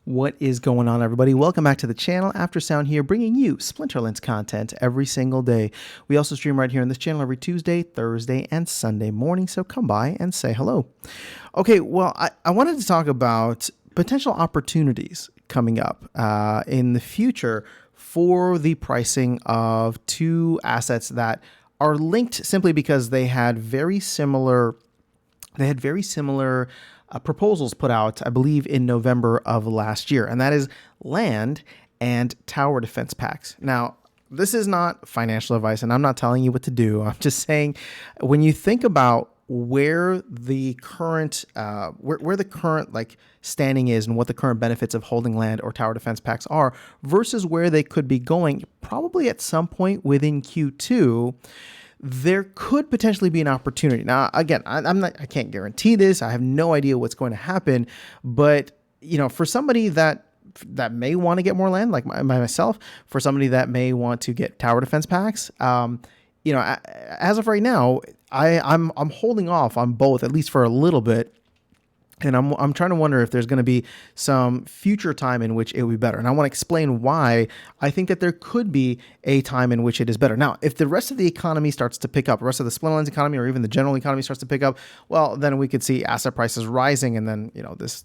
What is going on, everybody? Welcome back to the channel. Aftersound here, bringing you Splinterlands content every single day. We also stream right here on this channel every Tuesday, Thursday, and Sunday morning, so come by and say hello. Okay, well, I wanted to talk about potential opportunities coming up in the future for the pricing of two assets that are linked simply because they had very similar proposals put out, I believe, in November of last year, and that is land and tower defense packs. Now, this is not financial advice, and I'm not telling you what to do. I'm just saying, when you think about where the current like standing is and what the current benefits of holding land or tower defense packs are versus where they could be going, probably at some point within Q2, there could potentially be an opportunity. Now, again, I can't guarantee this. I have no idea what's going to happen, but for somebody that may want to get more land, like myself, for somebody that may want to get tower defense packs, as of right now, I'm holding off on both, at least for a little bit. And I'm trying to wonder if there's going to be some future time in which it will be better. And I want to explain why I think that there could be a time in which it is better. Now, if the rest of the economy starts to pick up, the rest of the Splinterlands economy or even the general economy starts to pick up, well, then we could see asset prices rising. And then, this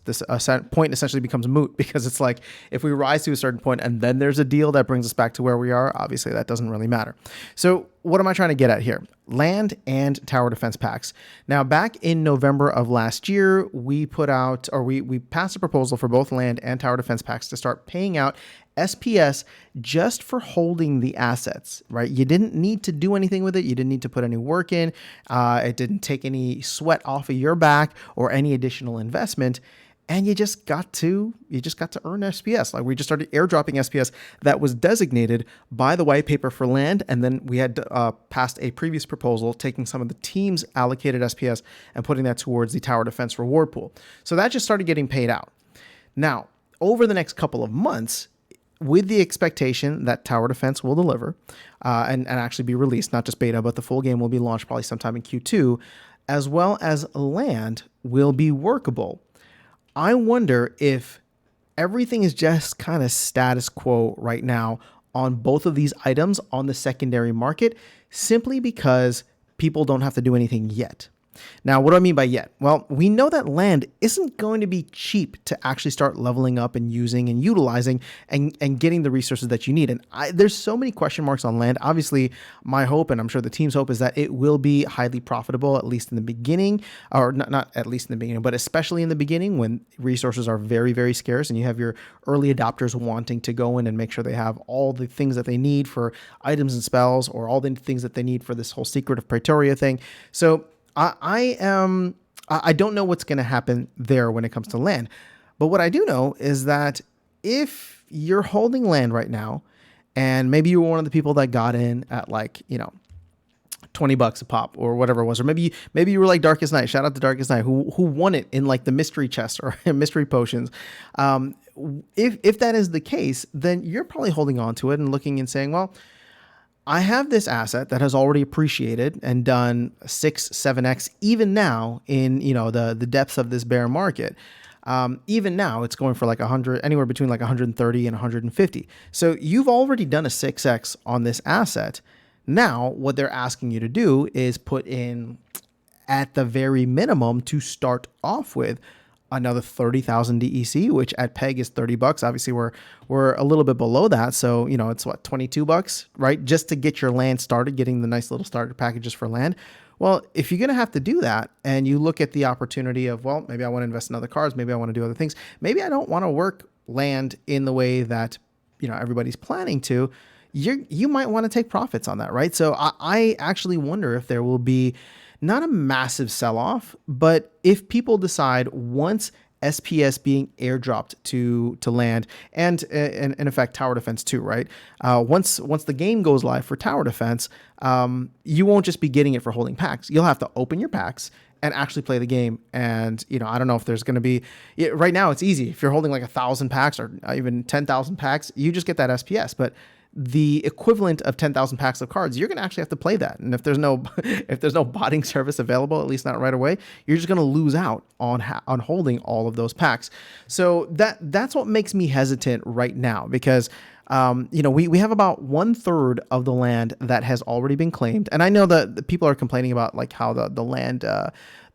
point essentially becomes moot, because it's like, if we rise to a certain point and then there's a deal that brings us back to where we are, obviously that doesn't really matter. So what am I trying to get at here? Land and tower defense packs. Now, back in November of last year, we passed a proposal for both land and tower defense packs to start paying out SPS just for holding the assets, right? You didn't need to do anything with it. You didn't need to put any work in. It didn't take any sweat off of your back or any additional investment. And you just got to earn SPS. Like, we just started airdropping SPS that was designated by the white paper for land. And then we had passed a previous proposal taking some of the team's allocated SPS and putting that towards the tower defense reward pool. So that just started getting paid out. Now, over the next couple of months, with the expectation that tower defense will deliver and actually be released, not just beta, but the full game will be launched probably sometime in Q2, as well as land will be workable. I wonder if everything is just kind of status quo right now on both of these items on the secondary market, simply because people don't have to do anything yet. Now, what do I mean by yet? Well, we know that land isn't going to be cheap to actually start leveling up and using and utilizing and getting the resources that you need. And there's so many question marks on land. Obviously, my hope, and I'm sure the team's hope, is that it will be highly profitable, at least in the beginning, or not at least in the beginning, but especially in the beginning when resources are very, very scarce and you have your early adopters wanting to go in and make sure they have all the things that they need for items and spells, or all the things that they need for this whole Secret of Praetoria thing. So I don't know what's going to happen there when it comes to land, but what I do know is that if you're holding land right now, and maybe you were one of the people that got in at $20 a pop or whatever it was, or maybe you were like Darkest Night. Shout out to Darkest Night who won it in like the mystery chest or mystery potions. If that is the case, then you're probably holding on to it and looking and saying, well, I have this asset that has already appreciated and done 6, 7x, even now in, the depths of this bear market. Even now it's going for like 100, anywhere between like 130 and 150. So you've already done a 6x on this asset. Now what they're asking you to do is put in, at the very minimum, to start off with, another 30,000 DEC, which at PEG is $30. Obviously, we're a little bit below that, so it's what, $22, right? Just to get your land started, getting the nice little starter packages for land. Well, if you're gonna have to do that, and you look at the opportunity of, well, maybe I want to invest in other cars, maybe I want to do other things, maybe I don't want to work land in the way that everybody's planning to. You might want to take profits on that, right? So I actually wonder if there will be not a massive sell-off, but if people decide, once SPS being airdropped to land, and in effect tower defense too, right? Once the game goes live for tower defense, you won't just be getting it for holding packs. You'll have to open your packs and actually play the game. And I don't know if there's going to be, right now it's easy. If you're holding like 1,000 packs or even 10,000 packs, you just get that SPS. But the equivalent of 10,000 packs of cards, you're going to actually have to play that. And if there's no if there's no botting service available, at least not right away, you're just going to lose out on holding all of those packs. So that's what makes me hesitant right now, because we have about 1/3 of the land that has already been claimed. And I know that the people are complaining about like how the land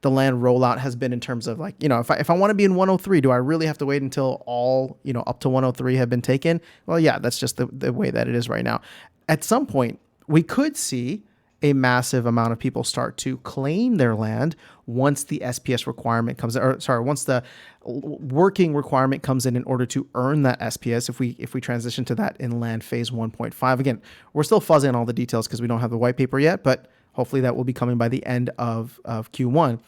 rollout has been in terms of like, if I want to be in 103, do I really have to wait until all, up to 103 have been taken? Well, yeah, that's just the way that it is right now. At some point, we could see a massive amount of people start to claim their land once the SPS requirement comes in, once the working requirement comes in order to earn that SPS. If we transition to that in land phase 1.5, again, we're still fuzzing on all the details because we don't have the white paper yet, but hopefully that will be coming by the end of Q1.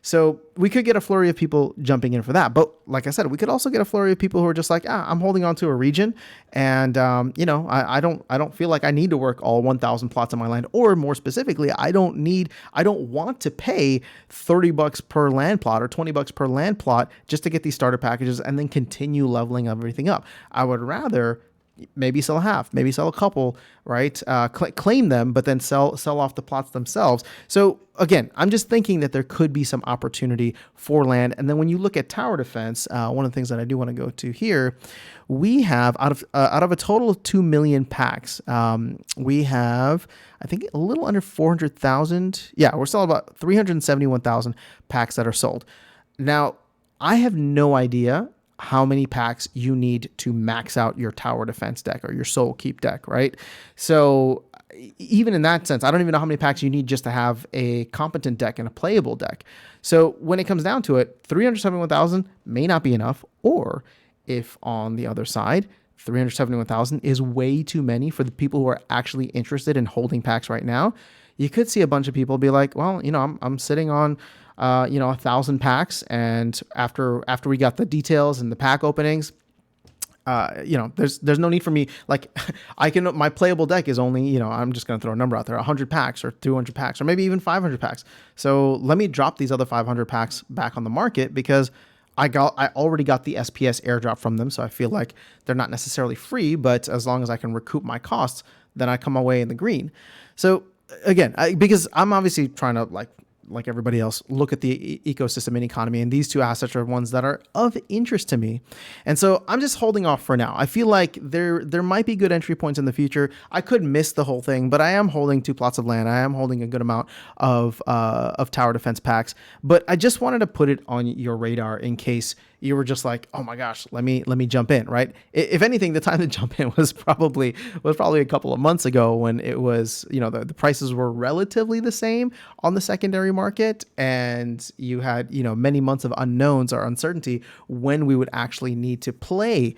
So we could get a flurry of people jumping in for that. But like I said, we could also get a flurry of people who are just like, I'm holding on to a region, and I don't feel like I need to work all 1,000 plots on my land, or more specifically, I don't want to pay $30 per land plot or $20 per land plot just to get these starter packages and then continue leveling everything up. I would rather maybe sell half, maybe sell a couple, right? Claim them, but then sell off the plots themselves. So again, I'm just thinking that there could be some opportunity for land. And then when you look at tower defense, one of the things that I do want to go to here, we have out of a total of 2 million packs, we have, I think, a little under 400,000. Yeah, we're still about 371,000 packs that are sold. Now, I have no idea how many packs you need to max out your tower defense deck or your soul keep deck, right? So even in that sense, I don't even know how many packs you need just to have a competent deck and a playable deck. So when it comes down to it, 371,000 may not be enough. Or if on the other side, 371,000 is way too many for the people who are actually interested in holding packs right now, you could see a bunch of people be like, well, I'm sitting on 1,000 packs, and after we got the details and the pack openings, there's no need for me. Like, my playable deck is only, I'm just going to throw a number out there, 100 packs or 200 packs or maybe even 500 packs. So let me drop these other 500 packs back on the market because I already got the SPS airdrop from them. So I feel like they're not necessarily free, but as long as I can recoup my costs, then I come away in the green. So again, because I'm obviously trying to like everybody else, look at the ecosystem and economy, and these two assets are ones that are of interest to me. And so I'm just holding off for now. I feel like there might be good entry points in the future. I could miss the whole thing, but I am holding 2 plots of land. I am holding a good amount of tower defense packs, but I just wanted to put it on your radar in case you were just like, oh my gosh, let me jump in, right? If anything, the time to jump in was probably a couple of months ago when it was, the prices were relatively the same on the secondary market, and you had, many months of unknowns or uncertainty when we would actually need to play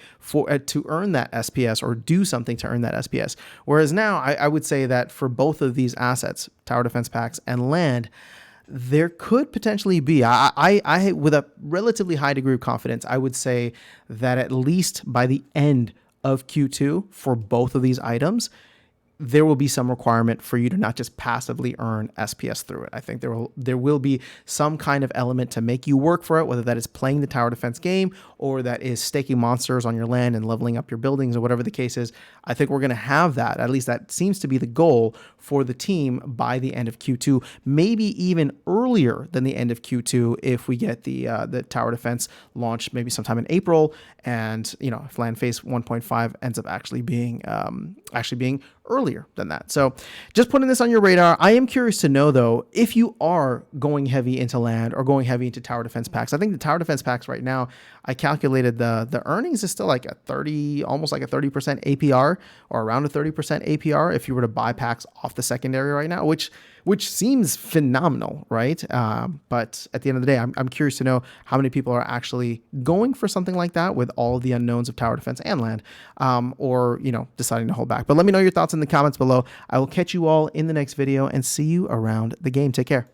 to earn that SPS or do something to earn that SPS. Whereas now I would say that for both of these assets, tower defense packs and land, there could potentially be, I with a relatively high degree of confidence, I would say that at least by the end of Q2 for both of these items, there will be some requirement for you to not just passively earn SPS through it. I think there will be some kind of element to make you work for it, whether that is playing the tower defense game or that is staking monsters on your land and leveling up your buildings or whatever the case is. I think we're going to have that. At least that seems to be the goal for the team by the end of Q2, maybe even earlier than the end of Q2 if we get the tower defense launch maybe sometime in April, and if land phase 1.5 ends up actually being earlier than that. So just putting this on your radar. I am curious to know though, if you are going heavy into land or going heavy into tower defense packs. I think the tower defense packs right now, I calculated the earnings is still like almost like a 30% APR or around a 30% APR if you were to buy packs off the secondary right now, which seems phenomenal, right? But at the end of the day, I'm curious to know how many people are actually going for something like that with all the unknowns of tower defense and land, or deciding to hold back. But let me know your thoughts in the comments below. I will catch you all in the next video and see you around the game. Take care.